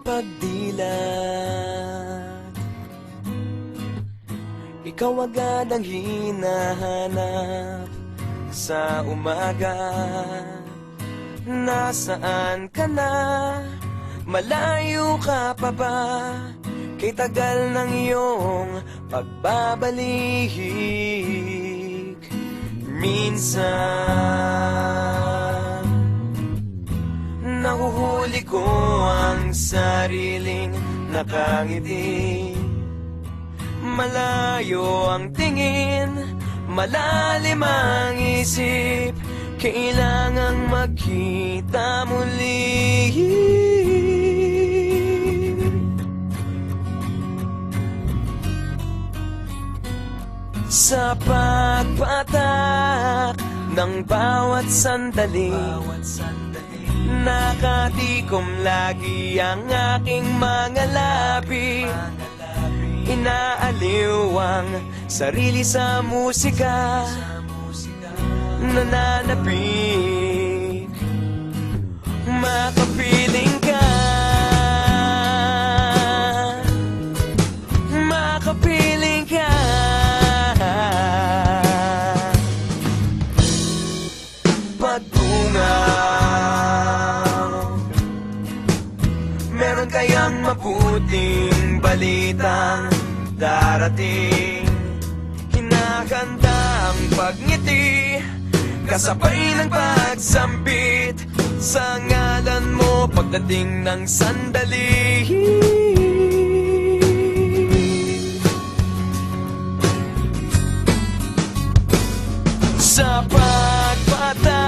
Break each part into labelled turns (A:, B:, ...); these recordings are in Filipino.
A: pagdilat. Ikaw agad ang hinahanap sa umaga. Nasaan ka na? Malayo ka pa ba? Kay tagal ng iyong pagbabalik. Minsan nahuhuli ko ang sariling nakangiti. Malayo ang tingin, malalim ang isip. Kailangang magkita muli. Sa pagpatak ng bawat sandali, nakatikom lagi ang aking mga labi. Inaaliw ang sarili sa musika, nananabik, makapiling ka, makapiling ka. Pagtungaw, meron kayang mabuting balitang darating. Hinahanda ang pagngiti, kasabay ng pagsambit sa ngalan mo pagdating ng sandali. Sa pagpatak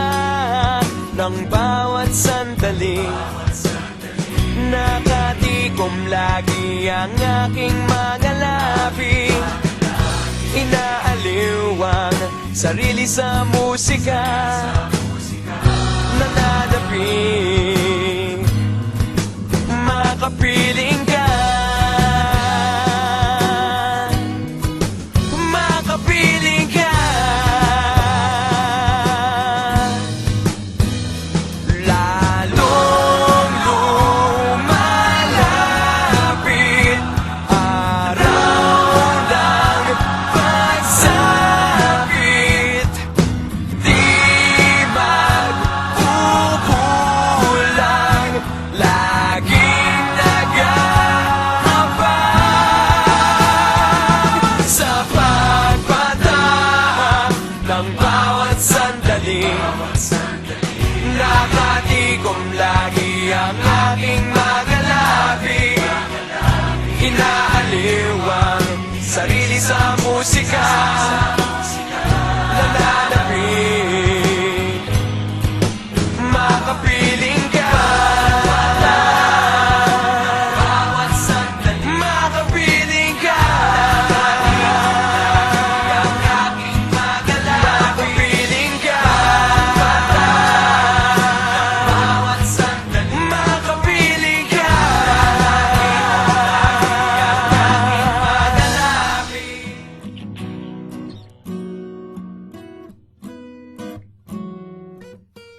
A: ng bawat sandali, nakatikom lagi ang aking mga labi. Inaaliw ang sarili sa musika, nananabik, makapiling ka, makapiling ka. Lalong lumalapit, araw ng pagsapit, di magkukulang, laging nag-aabang. Sa pagpatak ng bawat sandali, nakatikom lagi ang aking mga labi. Inaaliw ang sarili sa musika, nananabik, makapiling ka, bawat sandali, makapiling ka, ang aking mga labi. Makapiling ka, bawat sandali, makapiling ka,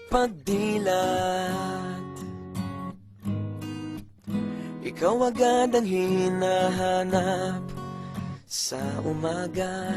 A: pagdilat. Ikaw agad ang hinahanap sa umaga.